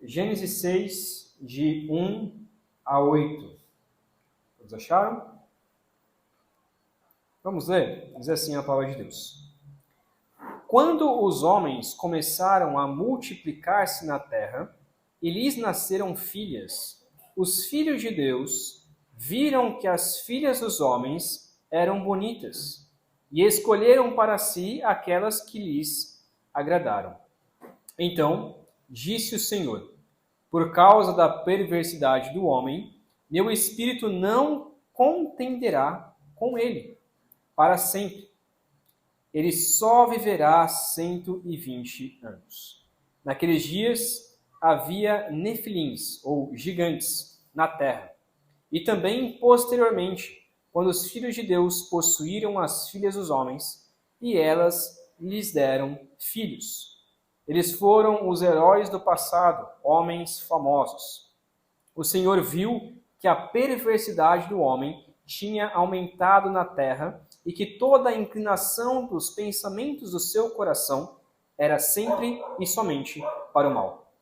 Gênesis 6, de 1 a 8. Todos acharam? Vamos ler? Diz assim a palavra de Deus. Quando os homens começaram a multiplicar-se na terra, e lhes nasceram filhas, os filhos de Deus viram que as filhas dos homens eram bonitas, e escolheram para si aquelas que lhes agradaram. Então disse o Senhor: por causa da perversidade do homem, meu espírito não contenderá com ele para sempre. Ele só viverá 120 anos. Naqueles dias havia nefilins, ou gigantes, na terra. E também, posteriormente, quando os filhos de Deus possuíram as filhas dos homens, e elas lhes deram filhos. Eles foram os heróis do passado, homens famosos. O Senhor viu que a perversidade do homem tinha aumentado na terra e que toda a inclinação dos pensamentos do seu coração era sempre e somente para o mal.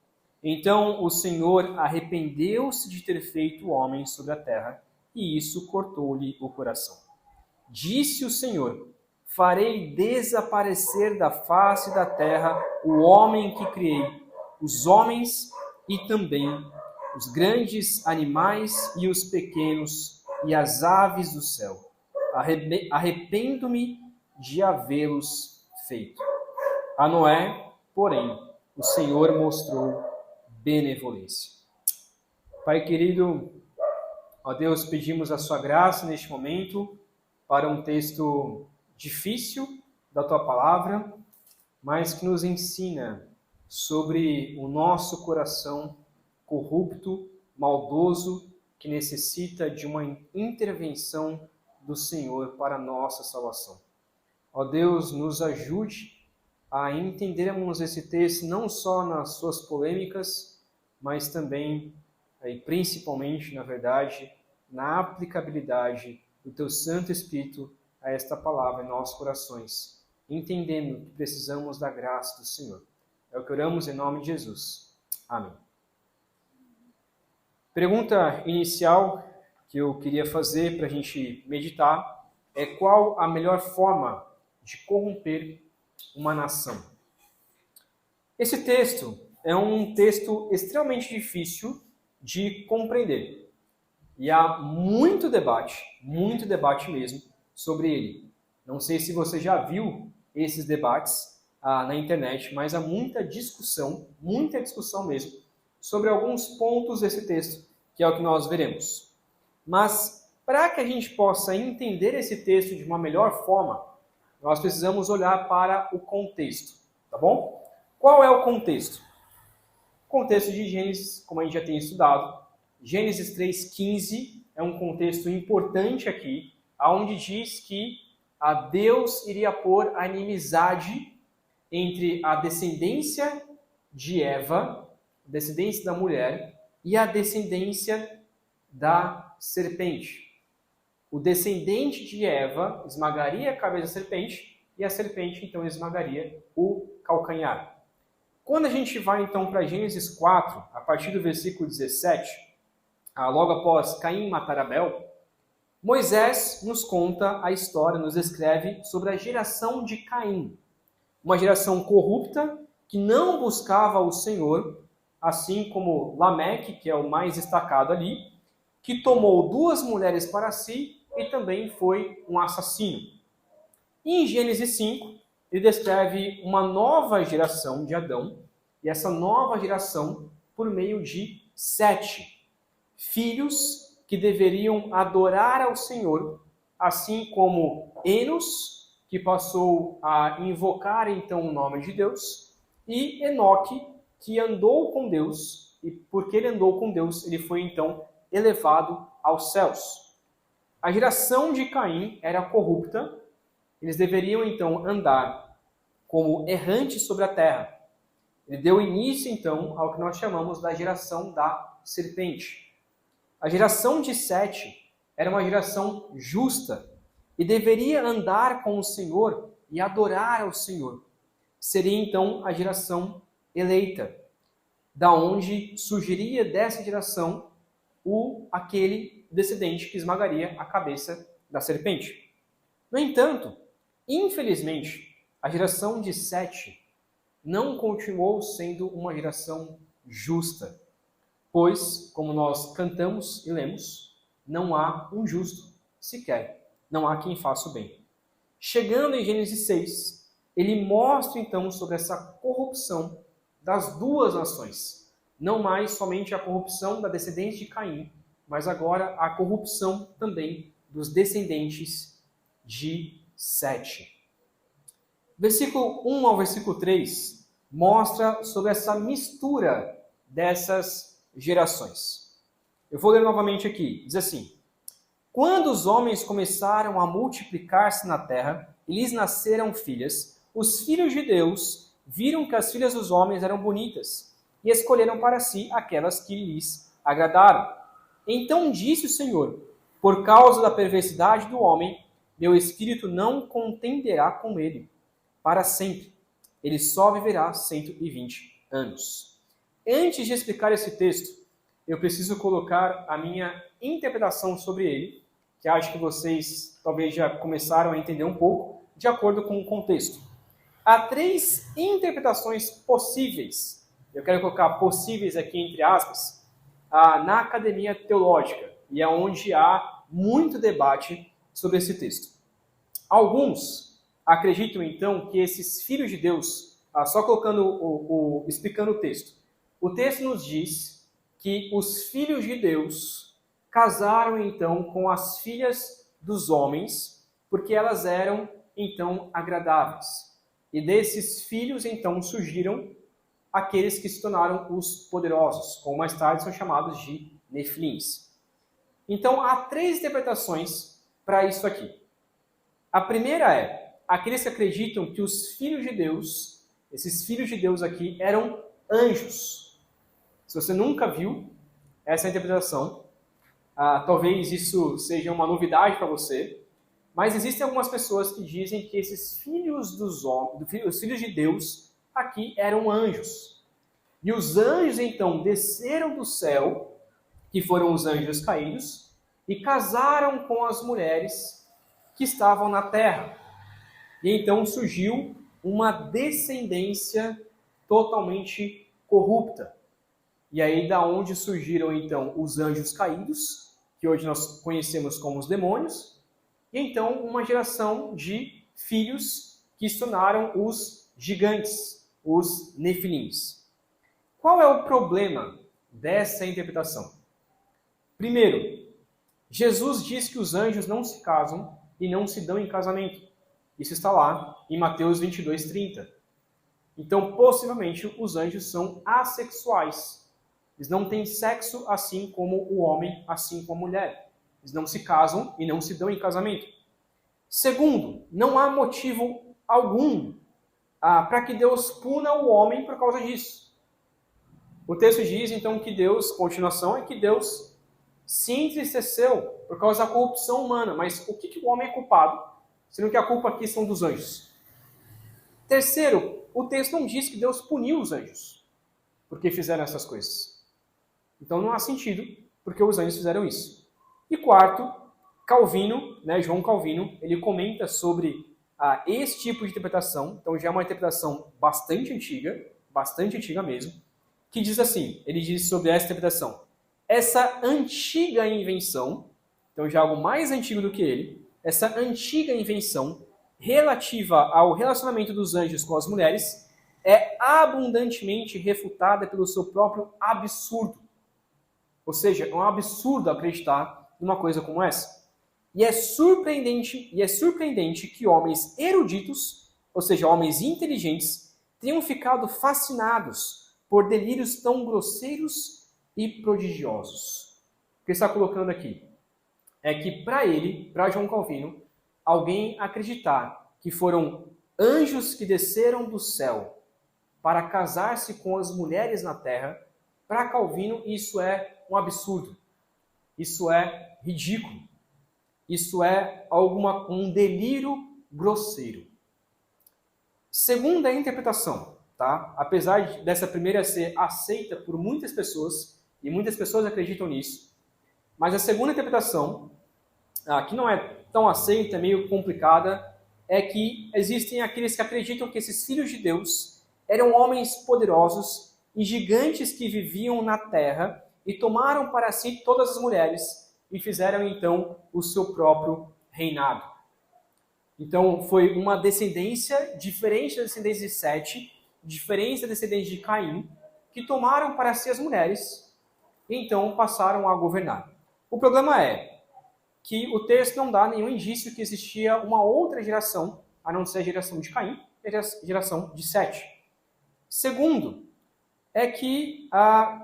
Então o Senhor arrependeu-se de ter feito o homem sobre a terra, e isso cortou-lhe o coração. Disse o Senhor: farei desaparecer da face da terra o homem que criei, os homens e também os grandes animais e os pequenos e as aves do céu. Arrependo-me de havê-los feito. A Noé, porém, o Senhor mostrou benevolência. Pai querido, ó Deus, pedimos a sua graça neste momento para um texto difícil da tua palavra, mas que nos ensina sobre o nosso coração corrupto, maldoso, que necessita de uma intervenção do Senhor para a nossa salvação. Ó Deus, nos ajude a entendermos esse texto não só nas suas polêmicas, mas também e principalmente, na verdade, na aplicabilidade do teu Santo Espírito a esta palavra em nossos corações, entendendo que precisamos da graça do Senhor. É o que oramos em nome de Jesus. Amém. Pergunta inicial que eu queria fazer para a gente meditar é: qual a melhor forma de corromper uma nação? Esse texto é um texto extremamente difícil de compreender. E há muito debate mesmo sobre ele. Não sei se você já viu esses debates na internet, mas há muita discussão mesmo, sobre alguns pontos desse texto, que é o que nós veremos. Mas, para que a gente possa entender esse texto de uma melhor forma, nós precisamos olhar para o contexto, tá bom? Qual é o contexto? O contexto de Gênesis, como a gente já tem estudado, Gênesis 3,15 é um contexto importante aqui, onde diz que a Deus iria pôr a inimizade entre a descendência de Eva, a descendência da mulher, e a descendência da serpente. O descendente de Eva esmagaria a cabeça da serpente, e a serpente então esmagaria o calcanhar. Quando a gente vai então para Gênesis 4, a partir do versículo 17, logo após Caim matar Abel, Moisés nos conta a história, nos descreve sobre a geração de Caim. Uma geração corrupta que não buscava o Senhor, assim como Lameque, que é o mais destacado ali, que tomou 2 mulheres para si e também foi um assassino. E em Gênesis 5, ele descreve uma nova geração de Adão, e essa nova geração por meio de 7 filhos que deveriam adorar ao Senhor, assim como Enos, que passou a invocar então o nome de Deus, e Enoque, que andou com Deus, e porque ele andou com Deus, ele foi então elevado aos céus. A geração de Caim era corrupta, eles deveriam então andar como errantes sobre a terra. Ele deu início então ao que nós chamamos da geração da serpente. A geração de Sete era uma geração justa e deveria andar com o Senhor e adorar ao Senhor. Seria então a geração eleita. da onde surgiria dessa geração aquele descendente que esmagaria a cabeça da serpente. No entanto, infelizmente, a geração de Sete não continuou sendo uma geração justa, pois, como nós cantamos e lemos, não há um justo sequer, não há quem faça o bem. Chegando em Gênesis 6, ele mostra então sobre essa corrupção das duas nações, não mais somente a corrupção da descendência de Caim, mas agora a corrupção também dos descendentes de Sete. Versículo 1 ao versículo 3 mostra sobre essa mistura dessas gerações. Eu vou ler novamente aqui. Diz assim: quando os homens começaram a multiplicar-se na terra e lhes nasceram filhas, os filhos de Deus viram que as filhas dos homens eram bonitas e escolheram para si aquelas que lhes agradaram. Então disse o Senhor: por causa da perversidade do homem, meu espírito não contenderá com ele para sempre. Ele só viverá 120 anos. Antes de explicar esse texto, eu preciso colocar a minha interpretação sobre ele, que acho que vocês talvez já começaram a entender um pouco, de acordo com o contexto. Há 3 interpretações possíveis, eu quero colocar possíveis aqui entre aspas, na academia teológica, e é onde há muito debate sobre esse texto. Alguns acreditam então que esses filhos de Deus, só colocando explicando o texto nos diz que os filhos de Deus casaram então com as filhas dos homens, porque elas eram então agradáveis. E desses filhos então surgiram aqueles que se tornaram os poderosos, como mais tarde são chamados de Nefilins. Então há 3 interpretações para isso aqui. A primeira é aqueles que acreditam que os filhos de Deus, esses filhos de Deus aqui, eram anjos. Se você nunca viu essa interpretação, talvez isso seja uma novidade para você, mas existem algumas pessoas que dizem que esses filhos dos homens, os filhos de Deus, aqui eram anjos. E os anjos então desceram do céu, que foram os anjos caídos, e casaram com as mulheres que estavam na terra. E então surgiu uma descendência totalmente corrupta. E aí da onde surgiram então os anjos caídos, que hoje nós conhecemos como os demônios, e então uma geração de filhos que se tornaram os gigantes, os nefilins. Qual é o problema dessa interpretação? Primeiro, Jesus diz que os anjos não se casam e não se dão em casamento. Isso está lá em Mateus 22:30. Então, possivelmente, os anjos são assexuais. Eles não têm sexo assim como o homem, assim como a mulher. Eles não se casam e não se dão em casamento. Segundo, não há motivo algum para que Deus puna o homem por causa disso. O texto diz, então, que Deus, continuação, é que Deus se entristeceu por causa da corrupção humana. Mas o que o homem é culpado, sendo que a culpa aqui são dos anjos? Terceiro, o texto não diz que Deus puniu os anjos porque fizeram essas coisas. Então não há sentido porque os anjos fizeram isso. E quarto, Calvino, João Calvino, ele comenta sobre esse tipo de interpretação, então já é uma interpretação bastante antiga mesmo, que diz assim, ele diz sobre essa interpretação: essa antiga invenção, então já algo mais antigo do que ele, essa antiga invenção relativa ao relacionamento dos anjos com as mulheres é abundantemente refutada pelo seu próprio absurdo. Ou seja, é um absurdo acreditar numa coisa como essa. E é surpreendente que homens eruditos, ou seja, homens inteligentes, tenham ficado fascinados por delírios tão grosseiros e prodigiosos. O que ele está colocando aqui é que para João Calvino, alguém acreditar que foram anjos que desceram do céu para casar-se com as mulheres na terra, para Calvino isso é um absurdo, isso é ridículo, isso é um delírio grosseiro. Segunda interpretação, tá? Apesar dessa primeira ser aceita por muitas pessoas, e muitas pessoas acreditam nisso, mas a segunda interpretação, que não é tão aceita, é meio complicada, é que existem aqueles que acreditam que esses filhos de Deus eram homens poderosos e gigantes que viviam na terra e tomaram para si todas as mulheres e fizeram então o seu próprio reinado. Então foi uma descendência diferente da descendência de Sete, diferente da descendência de Caim, que tomaram para si as mulheres e então passaram a governar. O problema é que o texto não dá nenhum indício que existia uma outra geração, a não ser a geração de Caim e a geração de Sete. Segundo, é que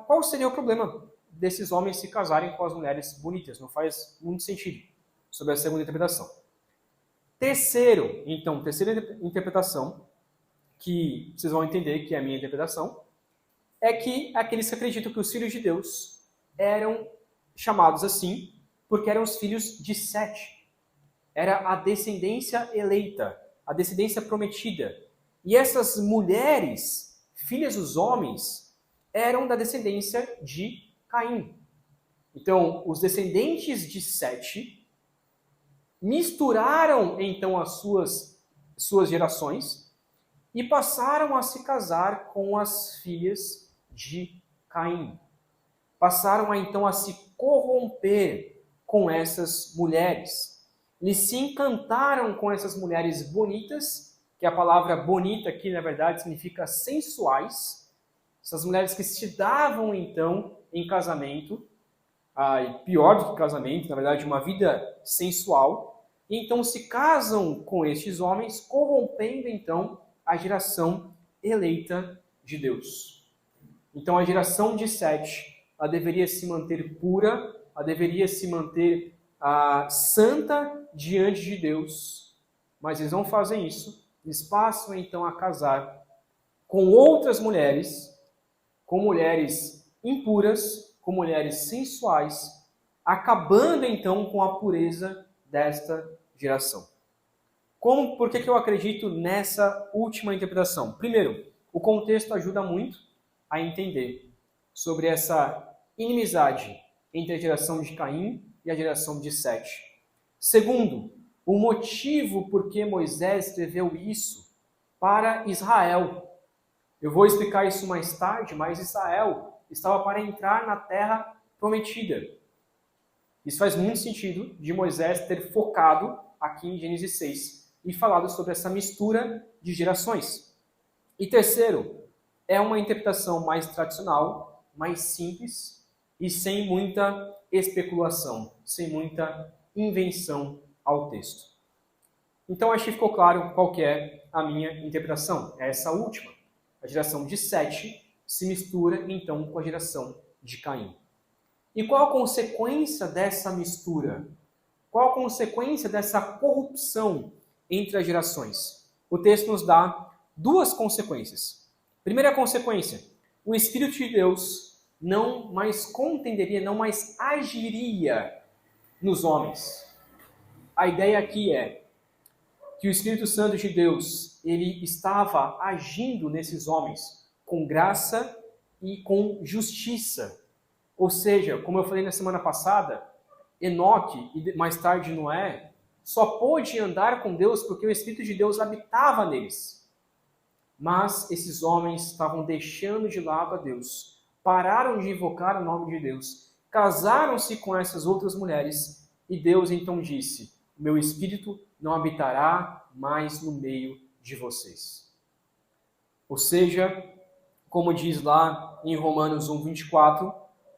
qual seria o problema desses homens se casarem com as mulheres bonitas? Não faz muito sentido, sobre a segunda interpretação. Terceira interpretação, que vocês vão entender que é a minha interpretação, é que aqueles que acreditam que os filhos de Deus eram chamados assim porque eram os filhos de Sete. Era a descendência eleita, a descendência prometida. E essas mulheres, filhas dos homens, eram da descendência de Caim. Então, os descendentes de Sete misturaram então as suas gerações e passaram a se casar com as filhas de Caim. Passaram então a se corromper com essas mulheres. Eles se encantaram com essas mulheres bonitas, que a palavra bonita aqui, na verdade, significa sensuais. Essas mulheres que se davam, então, em casamento, e pior do que casamento, na verdade, uma vida sensual, e então se casam com estes homens, corrompendo, então, a geração eleita de Deus. Então, a geração de Sete, ela deveria se manter pura, ela deveria se manter santa diante de Deus, mas eles não fazem isso. Eles passam então a casar com outras mulheres, com mulheres impuras, com mulheres sensuais, acabando então com a pureza desta geração. Por que eu acredito nessa última interpretação? Primeiro, o contexto ajuda muito a entender sobre essa inimizade entre a geração de Caim e a geração de Sete. Segundo, o motivo por que Moisés escreveu isso para Israel. Eu vou explicar isso mais tarde, mas Israel estava para entrar na terra prometida. Isso faz muito sentido de Moisés ter focado aqui em Gênesis 6 e falado sobre essa mistura de gerações. E terceiro, é uma interpretação mais tradicional, mais simples e sem muita especulação, sem muita invenção ao texto. Então acho que ficou claro qual que é a minha interpretação. É essa última. A geração de Sete se mistura então com a geração de Caim. E qual a consequência dessa mistura? Qual a consequência dessa corrupção entre as gerações? O texto nos dá duas consequências. Primeira consequência, o Espírito de Deus não mais contenderia, não mais agiria nos homens. A ideia aqui é que o Espírito Santo de Deus, ele estava agindo nesses homens com graça e com justiça. Ou seja, como eu falei na semana passada, Enoque e mais tarde Noé só pôde andar com Deus porque o Espírito de Deus habitava neles. Mas esses homens estavam deixando de lado a Deus, pararam de invocar o nome de Deus, casaram-se com essas outras mulheres e Deus então disse: meu Espírito não habitará mais no meio de vocês. Ou seja, como diz lá em Romanos 1:24,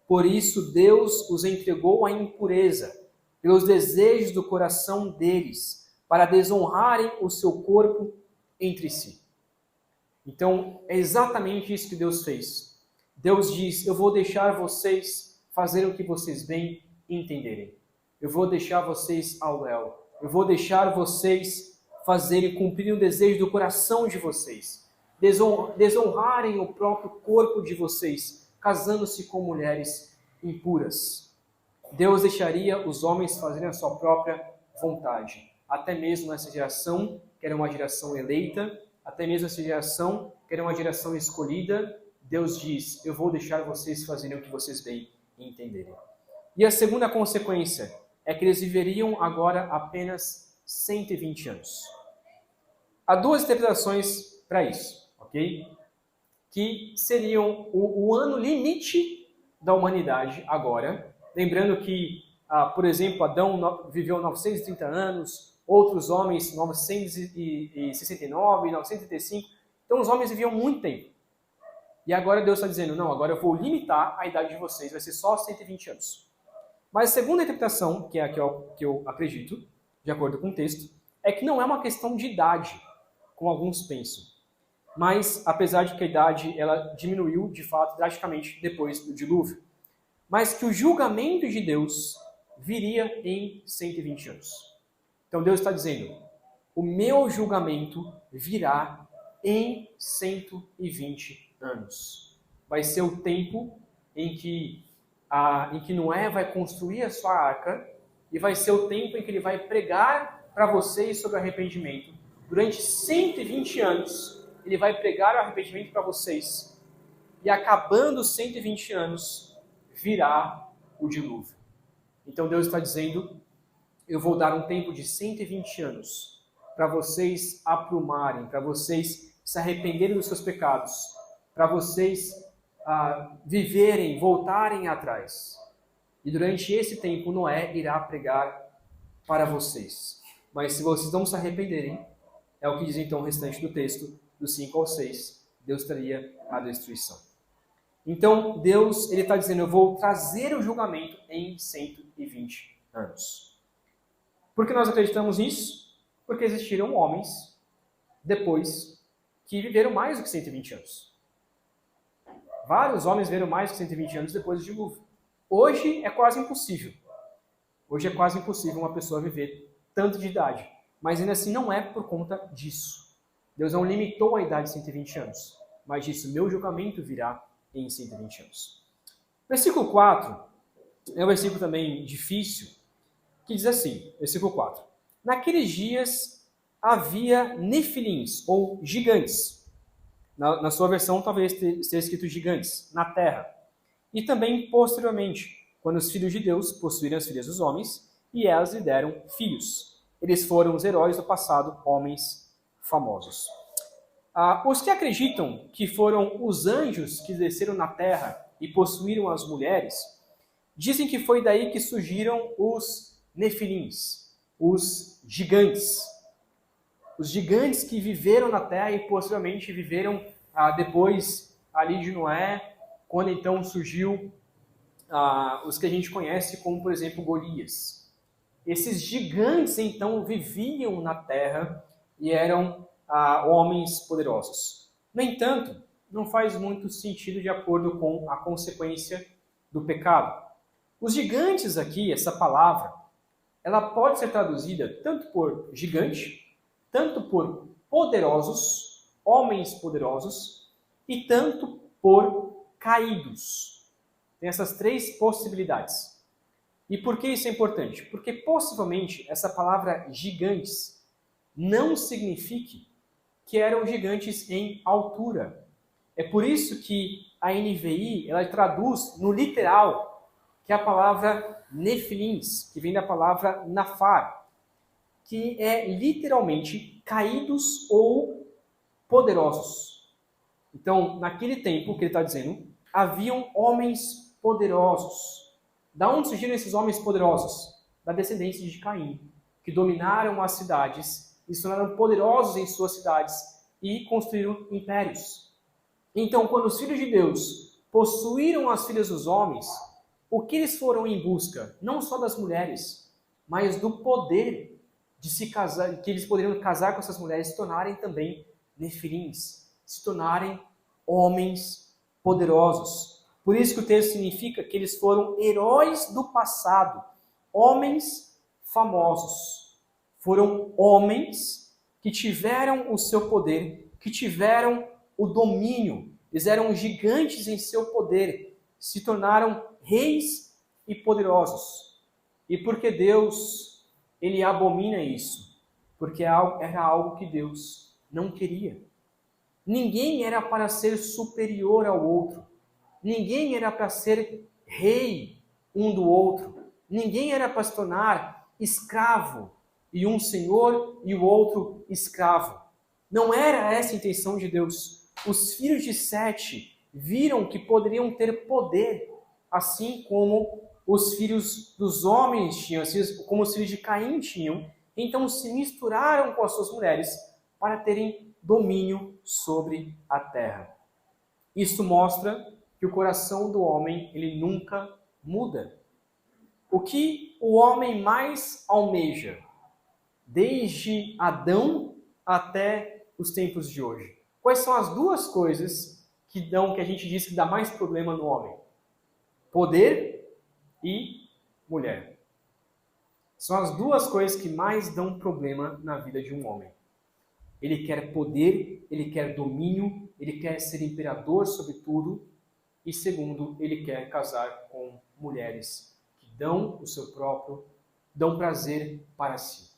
por isso Deus os entregou à impureza, pelos desejos do coração deles, para desonrarem o seu corpo entre si. Então, é exatamente isso que Deus fez. Deus diz: eu vou deixar vocês fazerem o que vocês bem entenderem. Eu vou deixar vocês ao léu. Eu vou deixar vocês fazerem, cumprirem o desejo do coração de vocês. Desonrarem o próprio corpo de vocês, casando-se com mulheres impuras. Deus deixaria os homens fazerem a sua própria vontade. Até mesmo nessa geração, que era uma geração eleita, até mesmo essa geração, que que era uma geração escolhida, Deus diz, eu vou deixar vocês fazerem o que vocês bem entenderem. E a segunda consequência é que eles viveriam agora apenas 120 anos. Há duas interpretações para isso, ok? Que seriam o ano limite da humanidade agora. Lembrando que, por exemplo, Adão viveu 930 anos, outros homens 969, 935. Então os homens viviam muito tempo. E agora Deus está dizendo, não, agora eu vou limitar a idade de vocês, vai ser só 120 anos. Mas a segunda interpretação, que é a que eu acredito, de acordo com o texto, é que não é uma questão de idade, como alguns pensam. Mas, apesar de que a idade ela diminuiu, de fato, drasticamente depois do dilúvio. Mas que o julgamento de Deus viria em 120 anos. Então Deus está dizendo, o meu julgamento virá em 120 anos. Vai ser o tempo em que Noé vai construir a sua arca e vai ser o tempo em que ele vai pregar para vocês sobre arrependimento. Durante 120 anos, ele vai pregar o arrependimento para vocês. E acabando os 120 anos, virá o dilúvio. Então Deus está dizendo, eu vou dar um tempo de 120 anos para vocês aprumarem, para vocês se arrependerem dos seus pecados, para vocês viverem, voltarem atrás. E durante esse tempo Noé irá pregar para vocês. Mas se vocês não se arrependerem, é o que diz então o restante do texto, do 5 ao 6, Deus traria a destruição. Então Deus ele está dizendo, eu vou trazer o julgamento em 120 anos. Por que nós acreditamos nisso? Porque existiram homens depois que viveram mais do que 120 anos. Vários homens viveram mais do que 120 anos depois do dilúvio. Hoje é quase impossível. Hoje é quase impossível uma pessoa viver tanto de idade. Mas ainda assim não é por conta disso. Deus não limitou a idade de 120 anos. Mas disse, meu julgamento virá em 120 anos. Versículo 4 é um versículo também difícil, que diz assim, versículo 4. Naqueles dias havia nefilins, ou gigantes. Na sua versão talvez esteja escrito gigantes, na terra. E também posteriormente, quando os filhos de Deus possuíram as filhas dos homens, e elas lhe deram filhos. Eles foram os heróis do passado, homens famosos. Os que acreditam que foram os anjos que desceram na terra e possuíram as mulheres, dizem que foi daí que surgiram os nefilins, os gigantes. Os gigantes que viveram na terra e posteriormente viveram depois ali de Noé, quando então surgiu os que a gente conhece como, por exemplo, Golias. Esses gigantes então viviam na terra e eram homens poderosos. No entanto, não faz muito sentido de acordo com a consequência do pecado. Os gigantes aqui, essa palavra, ela pode ser traduzida tanto por gigante, tanto por poderosos, homens poderosos, e tanto por caídos. Tem essas três possibilidades. E por que isso é importante? Porque possivelmente essa palavra gigantes não signifique que eram gigantes em altura. É por isso que a NVI ela traduz no literal, que é a palavra nefilins, que vem da palavra nafar, que é literalmente caídos ou poderosos. Então, naquele tempo que ele está dizendo, haviam homens poderosos. Da onde surgiram esses homens poderosos? Da descendência de Caim, que dominaram as cidades e se tornaram poderosos em suas cidades e construíram impérios. Então, quando os filhos de Deus possuíram as filhas dos homens, o que eles foram em busca? Não só das mulheres, mas do poder de se casar, que eles poderiam casar com essas mulheres, se tornarem também nefilins, se tornarem homens poderosos. Por isso que o texto significa que eles foram heróis do passado, homens famosos. Foram homens que tiveram o seu poder, que tiveram o domínio. Eles eram gigantes em seu poder, se tornaram reis e poderosos. E porque Deus ele abomina isso, porque era algo que Deus não queria. Ninguém era para ser superior ao outro. Ninguém era para ser rei um do outro. Ninguém era para se tornar escravo, e um senhor e o outro escravo. Não era essa a intenção de Deus. Os filhos de Sete viram que poderiam ter poder, assim como os filhos dos homens tinham, assim como os filhos de Caim tinham. Então se misturaram com as suas mulheres para terem domínio sobre a terra. Isso mostra que o coração do homem, ele nunca muda. O que o homem mais almeja, desde Adão até os tempos de hoje? Quais são as duas coisas que a gente diz que dá mais problema no homem? Poder e mulher. São as duas coisas que mais dão problema na vida de um homem. Ele quer poder, ele quer domínio, ele quer ser imperador sobre tudo. E segundo, ele quer casar com mulheres que dão prazer para si.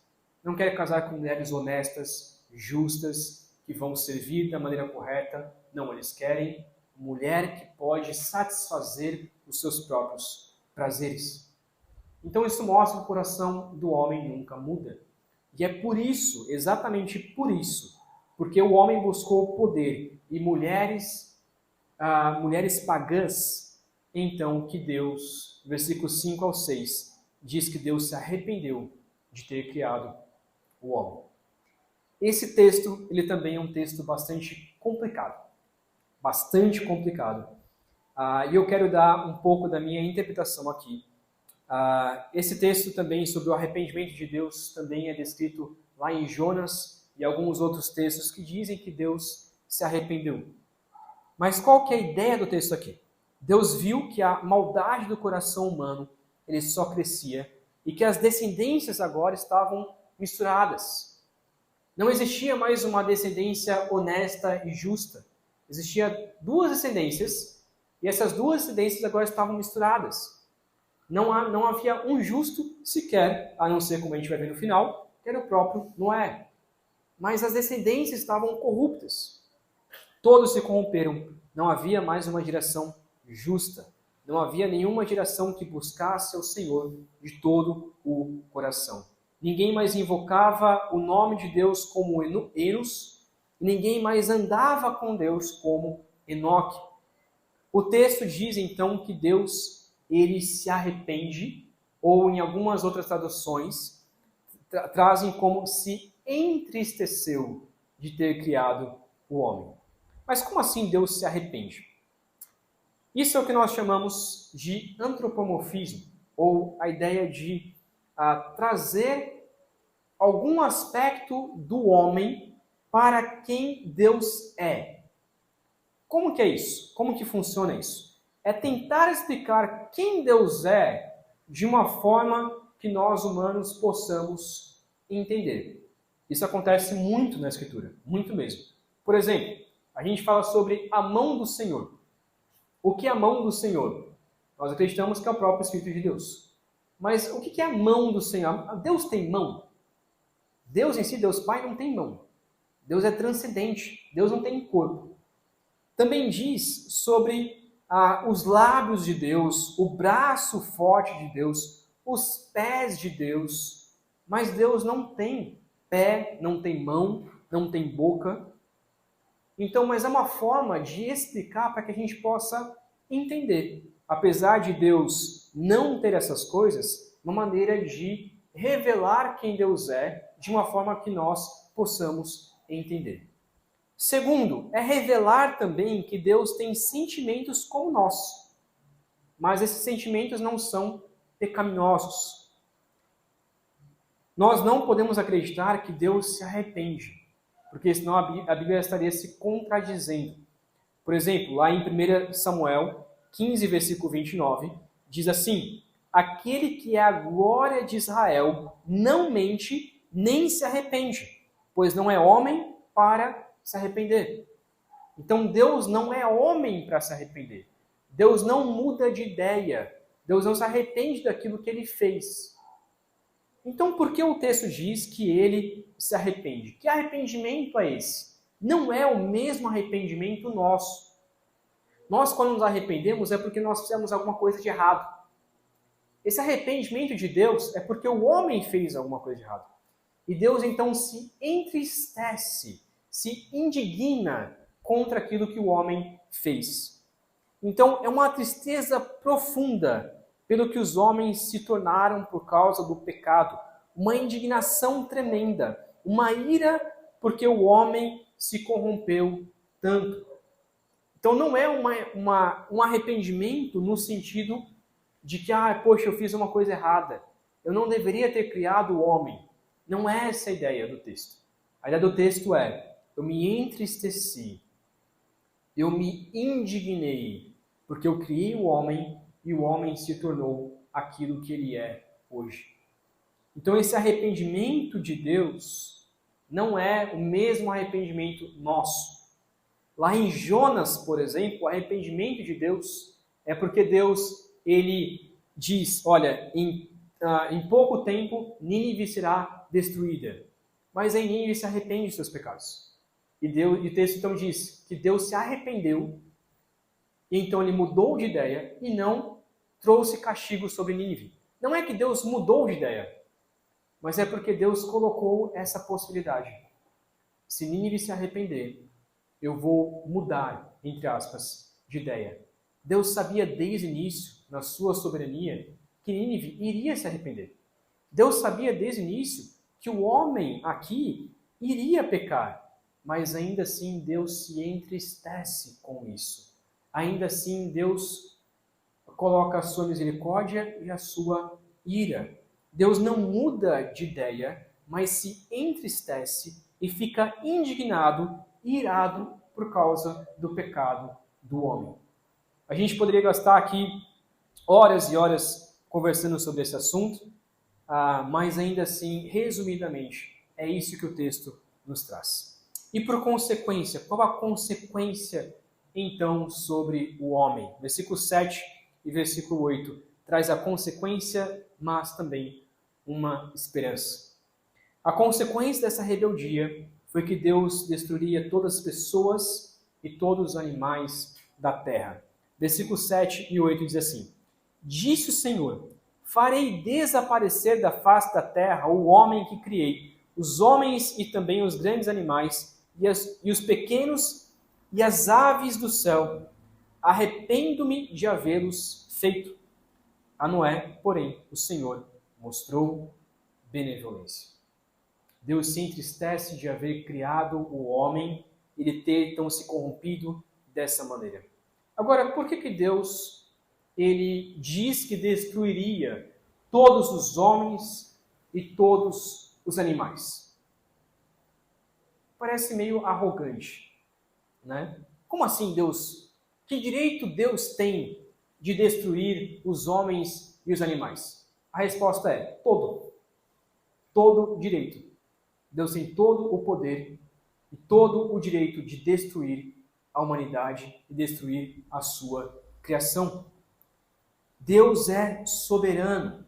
Não quer casar com mulheres honestas, justas, que vão servir da maneira correta. Não, eles querem mulher que pode satisfazer os seus próprios prazeres. Então isso mostra que o coração do homem nunca muda. E é por isso, exatamente por isso, porque o homem buscou poder e mulheres pagãs, então que Deus, versículos 5 ao 6, diz que Deus se arrependeu de ter criado o homem. Esse texto, ele também é um texto bastante complicado. E eu quero dar um pouco da minha interpretação aqui. Esse texto também sobre o arrependimento de Deus também é descrito lá em Jonas e alguns outros textos que dizem que Deus se arrependeu. Mas qual que é a ideia do texto aqui? Deus viu que a maldade do coração humano ele só crescia e que as descendências agora estavam misturadas. Não existia mais uma descendência honesta e justa. Existia duas descendências e essas duas descendências agora estavam misturadas. Não havia um justo sequer, a não ser, como a gente vai ver no final, que era o próprio Noé. Mas as descendências estavam corruptas. Todos se corromperam. Não havia mais uma geração justa. Não havia nenhuma geração que buscasse ao Senhor de todo o coração. Ninguém mais invocava o nome de Deus como Enos, e ninguém mais andava com Deus como Enoque. O texto diz então que Deus ele se arrepende, ou em algumas outras traduções, trazem como se entristeceu de ter criado o homem. Mas como assim Deus se arrepende? Isso é o que nós chamamos de antropomorfismo, ou a ideia de trazer algum aspecto do homem para quem Deus é. Como que é isso? Como que funciona isso? É tentar explicar quem Deus é de uma forma que nós humanos possamos entender. Isso acontece muito na Escritura, muito mesmo. Por exemplo, a gente fala sobre a mão do Senhor. O que é a mão do Senhor? Nós acreditamos que é o próprio Espírito de Deus. Mas o que é a mão do Senhor? Deus tem mão? Deus em si, Deus Pai, não tem mão. Deus é transcendente. Deus não tem corpo. Também diz sobre os lábios de Deus, o braço forte de Deus, os pés de Deus. Mas Deus não tem pé, não tem mão, não tem boca. Então, mas é uma forma de explicar para que a gente possa entender. Apesar de Deus não ter essas coisas, uma maneira de revelar quem Deus é de uma forma que nós possamos entender. Segundo, é revelar também que Deus tem sentimentos como nós. Mas esses sentimentos não são pecaminosos. Nós não podemos acreditar que Deus se arrepende, porque senão a Bíblia estaria se contradizendo. Por exemplo, lá em 1 Samuel 15, versículo 29, diz assim: aquele que é a glória de Israel não mente nem se arrepende, pois não é homem para se arrepender. Então Deus não é homem para se arrepender. Deus não muda de ideia. Deus não se arrepende daquilo que ele fez. Então por que o texto diz que ele se arrepende? Que arrependimento é esse? não é o mesmo arrependimento nosso. Nós, quando nos arrependemos, é porque nós fizemos alguma coisa de errado. Esse arrependimento de Deus é porque o homem fez alguma coisa de errado. E Deus, então, se entristece, se indigna contra aquilo que o homem fez. Então, é uma tristeza profunda pelo que os homens se tornaram por causa do pecado. Uma indignação tremenda, uma ira porque o homem se corrompeu tanto. Então, não é um arrependimento no sentido de que, poxa, eu fiz uma coisa errada. Eu não deveria ter criado o homem. Não é essa a ideia do texto. A ideia do texto é, eu me entristeci, eu me indignei, porque eu criei o homem e o homem se tornou aquilo que ele é hoje. Então esse arrependimento de Deus não é o mesmo arrependimento nosso. Lá em Jonas, por exemplo, o arrependimento de Deus é porque Deus, ele diz, olha, em pouco tempo Nínive será destruída. Mas aí Nínive se arrepende dos seus pecados. E o texto então diz que Deus se arrependeu, e então ele mudou de ideia e não trouxe castigo sobre Nínive. Não é que Deus mudou de ideia, mas é porque Deus colocou essa possibilidade. Se Nínive se arrepender, eu vou mudar, entre aspas, de ideia. Deus sabia desde o início, na sua soberania, que Nínive iria se arrepender. Deus sabia desde o início que o homem aqui iria pecar, mas ainda assim Deus se entristece com isso. Ainda assim Deus coloca a sua misericórdia e a sua ira. Deus não muda de ideia, mas se entristece e fica indignado, irado por causa do pecado do homem. A gente poderia gastar aqui horas e horas conversando sobre esse assunto, mas ainda assim, resumidamente, é isso que o texto nos traz. E por consequência, qual a consequência então sobre o homem? Versículo 7 e versículo 8 traz a consequência, mas também uma esperança. A consequência dessa rebeldia foi que Deus destruiria todas as pessoas e todos os animais da terra. Versículos 7 e 8 diz assim: Disse o Senhor, farei desaparecer da face da terra o homem que criei, os homens e também os grandes animais, e os pequenos e as aves do céu. Arrependo-me de havê-los feito. A Noé, porém, o Senhor mostrou benevolência. Deus se entristece de haver criado o homem e de ter então se corrompido dessa maneira. Agora, por que Deus ele diz que destruiria todos os homens e todos os animais? Parece meio arrogante, né? Como assim Deus? Que direito Deus tem de destruir os homens e os animais? A resposta é todo. Todo direito. Deus tem todo o poder e todo o direito de destruir a humanidade e destruir a sua criação. Deus é soberano.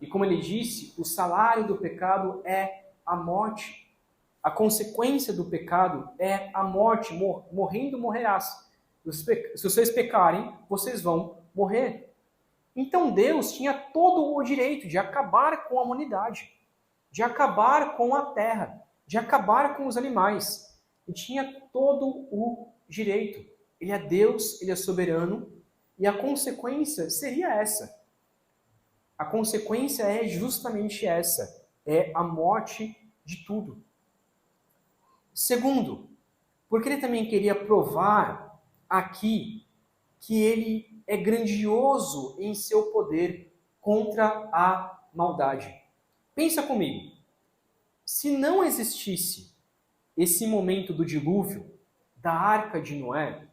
E como ele disse, o salário do pecado é a morte. A consequência do pecado é a morte. Morrendo morrerás. Se vocês pecarem, vocês vão morrer. Então Deus tinha todo o direito de acabar com a humanidade, de acabar com a terra, de acabar com os animais. E tinha todo o direito. Ele é Deus, ele é soberano, e a consequência seria essa. A consequência é justamente essa, é a morte de tudo. Segundo, porque ele também queria provar aqui que ele é grandioso em seu poder contra a maldade. Pensa comigo, se não existisse esse momento do dilúvio, da arca de Noé,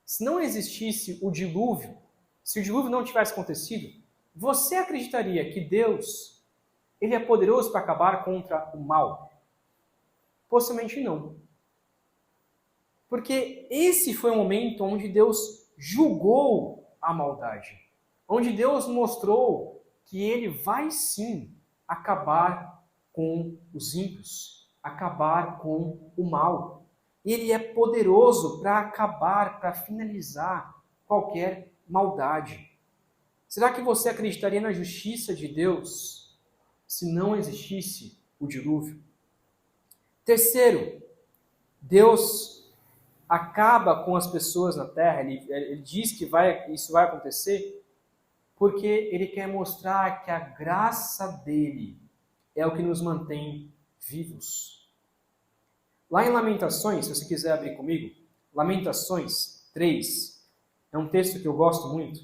se não existisse o dilúvio, se o dilúvio não tivesse acontecido, você acreditaria que Deus ele é poderoso para acabar contra o mal? Possivelmente não. Porque esse foi o momento onde Deus julgou a maldade, onde Deus mostrou que ele vai sim acabar com os ímpios, acabar com o mal. Ele é poderoso para acabar, para finalizar qualquer maldade. Será que você acreditaria na justiça de Deus se não existisse o dilúvio? Terceiro, Deus acaba com as pessoas na terra. Ele diz que isso vai acontecer porque Ele quer mostrar que a graça dele é o que nos mantém vivos. Lá em Lamentações, se você quiser abrir comigo, Lamentações 3, é um texto que eu gosto muito.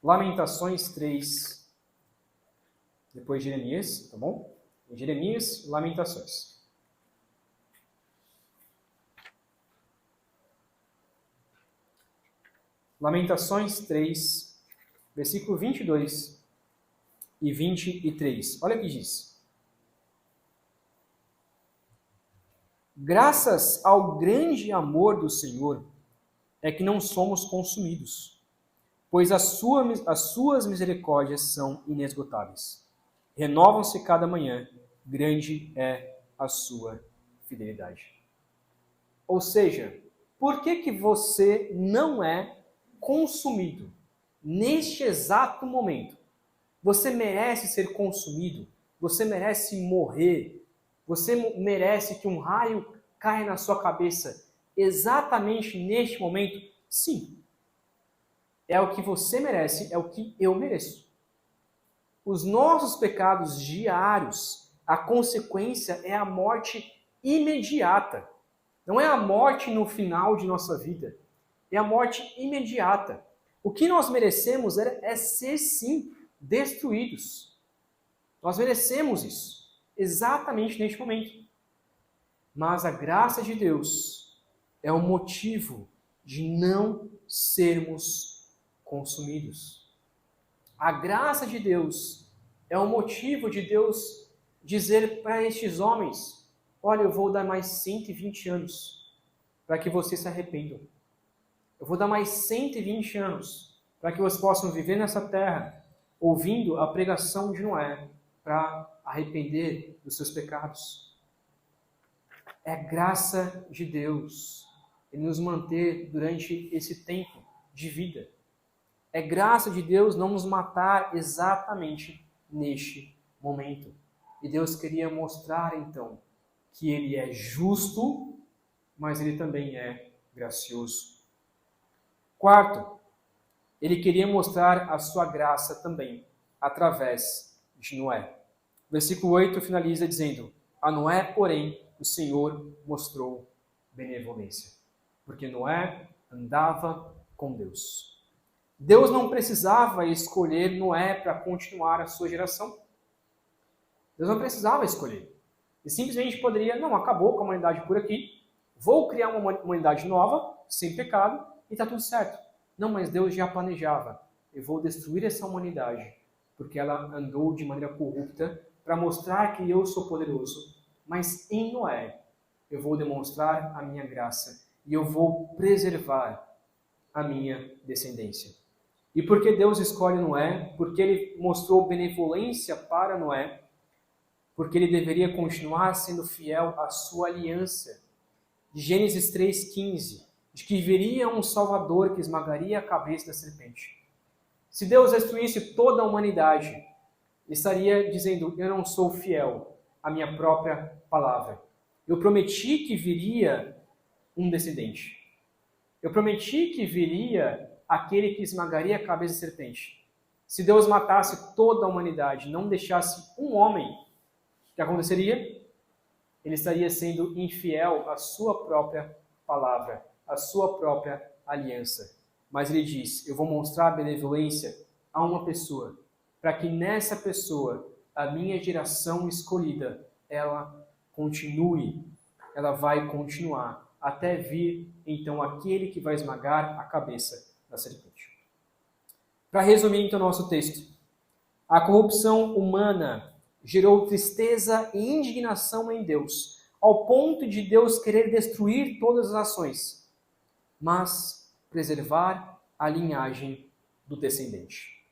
Lamentações 3, depois Jeremias, tá bom? Jeremias, Lamentações. Lamentações 3, versículo 22 e 23. Olha o que diz. Graças ao grande amor do Senhor é que não somos consumidos, pois as suas misericórdias são inesgotáveis. Renovam-se cada manhã, grande é a sua fidelidade. Ou seja, por que você não é consumido neste exato momento? Você merece ser consumido, você merece morrer, você merece que um raio caia na sua cabeça exatamente neste momento? Sim. É o que você merece, é o que eu mereço. Os nossos pecados diários, a consequência é a morte imediata. Não é a morte no final de nossa vida, é a morte imediata. O que nós merecemos é ser, sim, destruídos. Nós merecemos isso, exatamente neste momento. Mas a graça de Deus é o motivo de não sermos consumidos. A graça de Deus é o motivo de Deus dizer para estes homens: olha, eu vou dar mais 120 anos para que vocês se arrependam. Eu vou dar mais 120 anos para que vocês possam viver nessa terra, ouvindo a pregação de Noé, para arrepender dos seus pecados. É graça de Deus em nos manter durante esse tempo de vida. É graça de Deus não nos matar exatamente neste momento. E Deus queria mostrar, então, que Ele é justo, mas Ele também é gracioso. Quarto, Ele queria mostrar a sua graça também através de Noé. Versículo 8 finaliza dizendo: a Noé, porém, o Senhor mostrou benevolência, porque Noé andava com Deus. Deus não precisava escolher Noé para continuar a sua geração. Deus não precisava escolher. Ele simplesmente poderia: não, acabou com a humanidade por aqui, vou criar uma humanidade nova, sem pecado, e está tudo certo. Não, mas Deus já planejava: eu vou destruir essa humanidade, porque ela andou de maneira corrupta, para mostrar que eu sou poderoso. Mas em Noé, eu vou demonstrar a minha graça, e eu vou preservar a minha descendência. E por que Deus escolhe Noé? Porque Ele mostrou benevolência para Noé, porque ele deveria continuar sendo fiel à sua aliança. De Gênesis 3,15, de que viria um Salvador que esmagaria a cabeça da serpente. Se Deus destruísse toda a humanidade, Ele estaria dizendo: eu não sou fiel à minha própria palavra. Eu prometi que viria um descendente. Eu prometi que viria aquele que esmagaria a cabeça da serpente. Se Deus matasse toda a humanidade, não deixasse um homem, o que aconteceria? Ele estaria sendo infiel à sua própria palavra, à sua própria aliança. Mas ele diz: eu vou mostrar benevolência a uma pessoa, para que nessa pessoa, a minha geração escolhida, ela continue, ela vai continuar, até vir, então, aquele que vai esmagar a cabeça da serpente. Para resumir, então, nosso texto, a corrupção humana gerou tristeza e indignação em Deus, ao ponto de Deus querer destruir todas as nações, mas preservar a linhagem do descendente.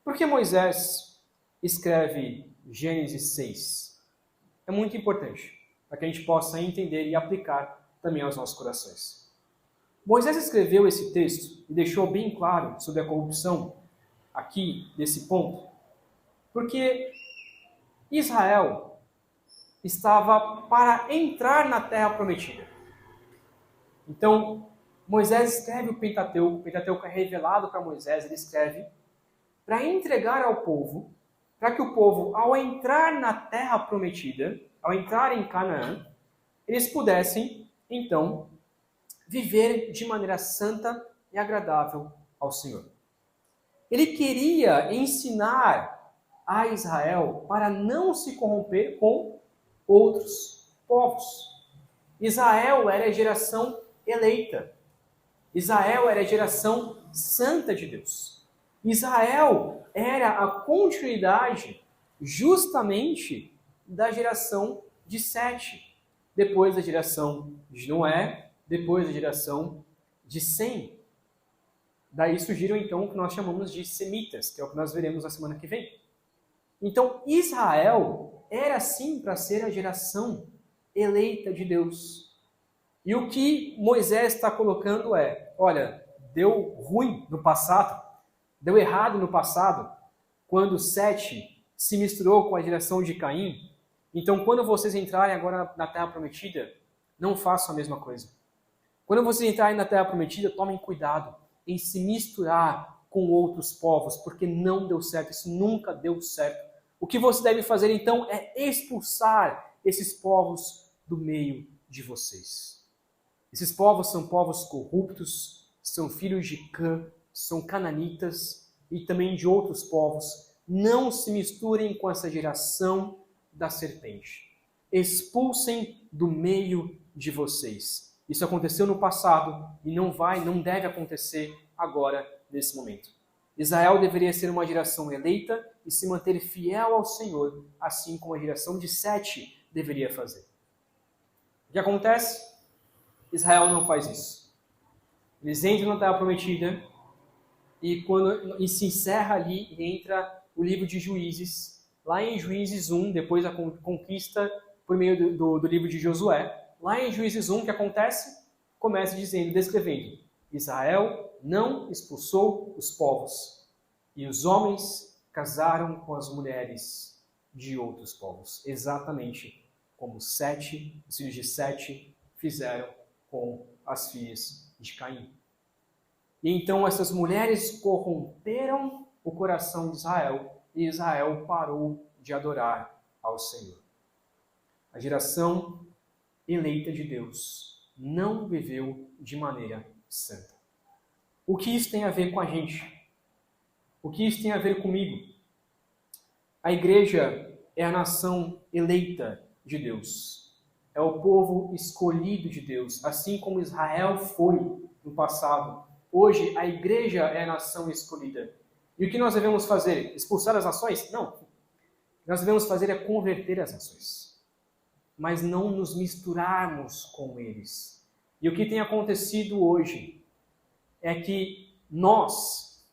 Por que Moisés escreve Gênesis 6? É muito importante. para que a gente possa entender e aplicar também aos nossos corações. Moisés escreveu esse texto e deixou bem claro sobre a corrupção aqui, nesse ponto, porque Israel estava para entrar na terra prometida. Então, Moisés escreve o Pentateuco é revelado para Moisés, ele escreve para entregar ao povo, para que o povo, ao entrar na terra prometida, ao entrar em Canaã, eles pudessem, então, viver de maneira santa e agradável ao Senhor. Ele queria ensinar a Israel para não se corromper com outros povos. Israel era a geração eleita. Israel era a geração santa de Deus. Israel era a continuidade justamente da geração de Sete, depois da geração de Noé, depois da geração de Sem. Daí surgiram então o que nós chamamos de semitas, que é o que nós veremos na semana que vem. Então Israel era sim para ser a geração eleita de Deus. E o que Moisés está colocando é, olha, deu ruim no passado, deu errado no passado, quando Sete se misturou com a geração de Caim. Então, quando vocês entrarem agora na Terra Prometida, não façam a mesma coisa. Quando vocês entrarem na Terra Prometida, tomem cuidado em se misturar com outros povos, porque não deu certo, isso nunca deu certo. O que você deve fazer, então, é expulsar esses povos do meio de vocês. Esses povos são povos corruptos, são filhos de Cã, são cananitas e também de outros povos. Não se misturem com essa geração da serpente. Expulsem do meio de vocês. Isso aconteceu no passado e não deve acontecer agora, nesse momento. Israel deveria ser uma geração eleita e se manter fiel ao Senhor, assim como a geração de Sete deveria fazer. O que acontece? Israel não faz isso. Eles entram na Terra Prometida e se encerra ali e entra o livro de Juízes. Lá em Juízes 1, depois da conquista por meio do livro de Josué, lá em Juízes 1, o que acontece? Começa descrevendo: Israel não expulsou os povos, e os homens casaram com as mulheres de outros povos, exatamente como os filhos de Sete fizeram com as filhas de Caim. E então essas mulheres corromperam o coração de Israel, e Israel parou de adorar ao Senhor. A geração eleita de Deus não viveu de maneira santa. O que isso tem a ver com a gente? O que isso tem a ver comigo? A igreja é a nação eleita de Deus. É o povo escolhido de Deus, assim como Israel foi no passado. Hoje, a igreja é a nação escolhida. E o que nós devemos fazer? Expulsar as nações? Não. O que nós devemos fazer é converter as nações, mas não nos misturarmos com eles. E o que tem acontecido hoje é que nós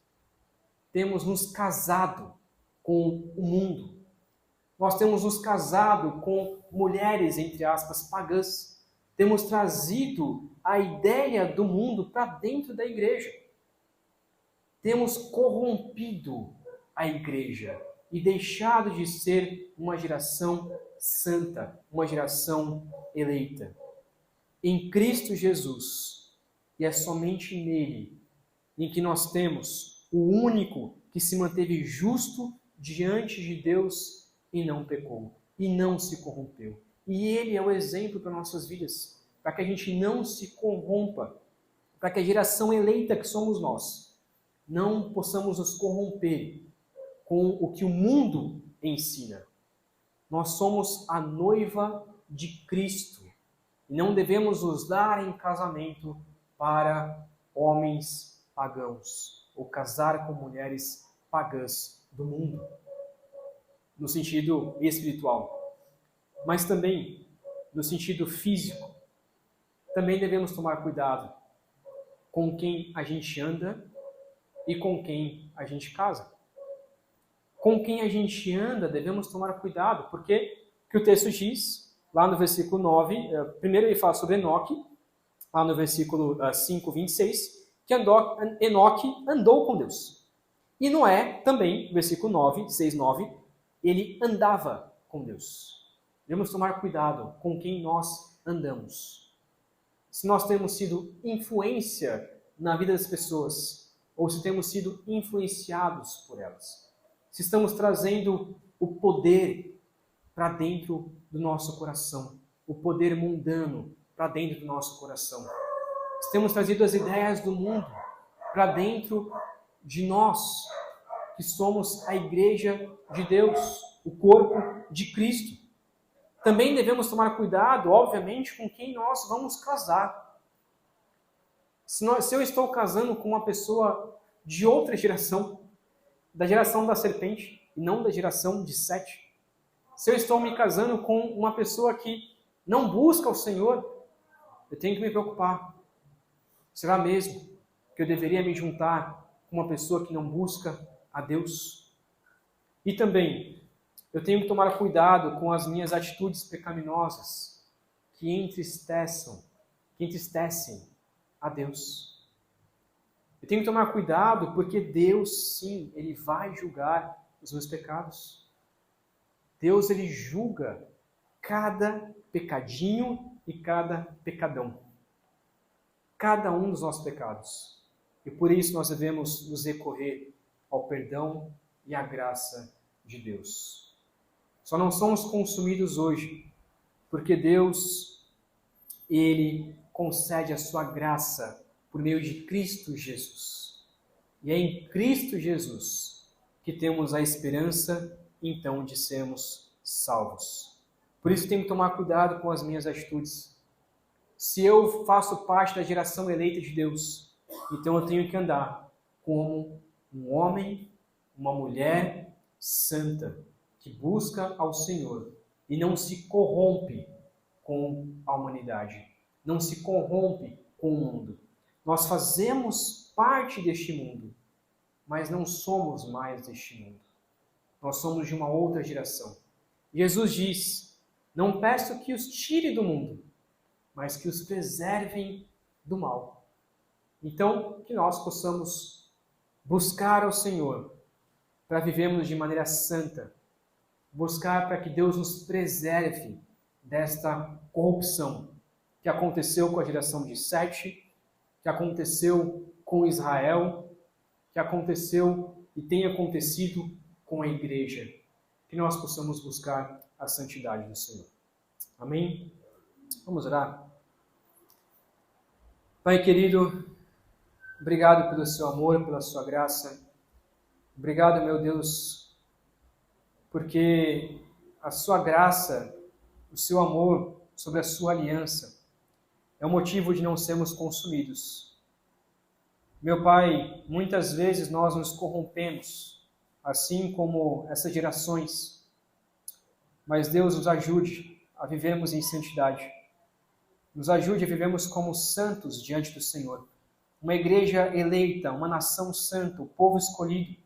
temos nos casado com o mundo. Nós temos nos casado com mulheres, entre aspas, pagãs. Temos trazido a ideia do mundo para dentro da igreja. Temos corrompido a igreja e deixado de ser uma geração santa, uma geração eleita. Em Cristo Jesus, e é somente nele em que nós temos o único que se manteve justo diante de Deus e não pecou, e não se corrompeu. E ele é o exemplo para nossas vidas, para que a gente não se corrompa, para que a geração eleita que somos nós, não possamos nos corromper com o que o mundo ensina. Nós somos a noiva de Cristo e não devemos nos dar em casamento para homens pagãos ou casar com mulheres pagãs do mundo, no sentido espiritual, mas também no sentido físico. Também devemos tomar cuidado com quem a gente anda e com quem a gente casa. Com quem a gente anda, devemos tomar cuidado, porque o que o texto diz lá no versículo 9, primeiro ele fala sobre Enoque, lá no versículo 5, 26, que Enoque andou com Deus. E Noé também, versículo 9, 6, 9, ele andava com Deus. Devemos tomar cuidado com quem nós andamos. Se nós temos sido influência na vida das pessoas, ou se temos sido influenciados por elas. Se estamos trazendo o poder para dentro do nosso coração, o poder mundano para dentro do nosso coração. Se temos trazido as ideias do mundo para dentro de nós, que somos a igreja de Deus, o corpo de Cristo. Também devemos tomar cuidado, obviamente, com quem nós vamos casar. Se eu estou casando com uma pessoa de outra geração, da geração da serpente, e não da geração de Sete, se eu estou me casando com uma pessoa que não busca o Senhor, eu tenho que me preocupar. Será mesmo que eu deveria me juntar com uma pessoa que não busca a Deus? E também, eu tenho que tomar cuidado com as minhas atitudes pecaminosas que entristecem a Deus. Eu tenho que tomar cuidado porque Deus, sim, Ele vai julgar os meus pecados. Deus, Ele julga cada pecadinho e cada pecadão. Cada um dos nossos pecados. E por isso nós devemos nos recorrer ao perdão e à graça de Deus. Só não somos consumidos hoje, porque Deus, Ele concede a sua graça por meio de Cristo Jesus. E é em Cristo Jesus que temos a esperança, então, de sermos salvos. Por isso tenho que tomar cuidado com as minhas atitudes. Se eu faço parte da geração eleita de Deus, então eu tenho que andar como um homem, uma mulher santa, que busca ao Senhor e não se corrompe com a humanidade, não se corrompe com o mundo. Nós fazemos parte deste mundo, mas não somos mais deste mundo. Nós somos de uma outra geração. Jesus diz: não peço que os tire do mundo, mas que os preservem do mal. Então, que nós possamos buscar ao Senhor para vivermos de maneira santa, buscar para que Deus nos preserve desta corrupção que aconteceu com a geração de Sete, que aconteceu com Israel, que aconteceu e tem acontecido com a igreja. Que nós possamos buscar a santidade do Senhor. Amém? Vamos orar? Pai querido, obrigado pelo seu amor, pela sua graça. Obrigado, meu Deus, porque a sua graça, o seu amor sobre a sua aliança é o motivo de não sermos consumidos. Meu Pai, muitas vezes nós nos corrompemos, assim como essas gerações, mas Deus nos ajude a vivermos em santidade. Nos ajude a vivermos como santos diante do Senhor. Uma igreja eleita, uma nação santa, o povo escolhido.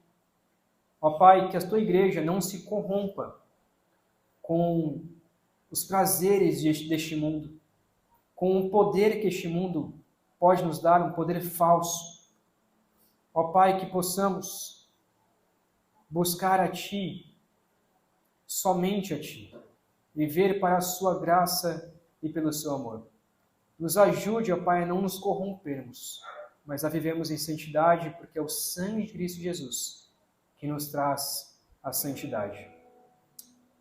Ó Pai, que a tua igreja não se corrompa com os prazeres deste mundo, com o poder que este mundo pode nos dar, um poder falso. Ó Pai, que possamos buscar a Ti, somente a Ti, viver para a Sua graça e pelo Seu amor. Nos ajude, ó Pai, a não nos corrompermos, mas a vivermos em santidade, porque é o sangue de Cristo Jesus que nos traz a santidade.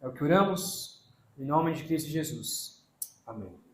É o que oramos, em nome de Cristo Jesus. Amém.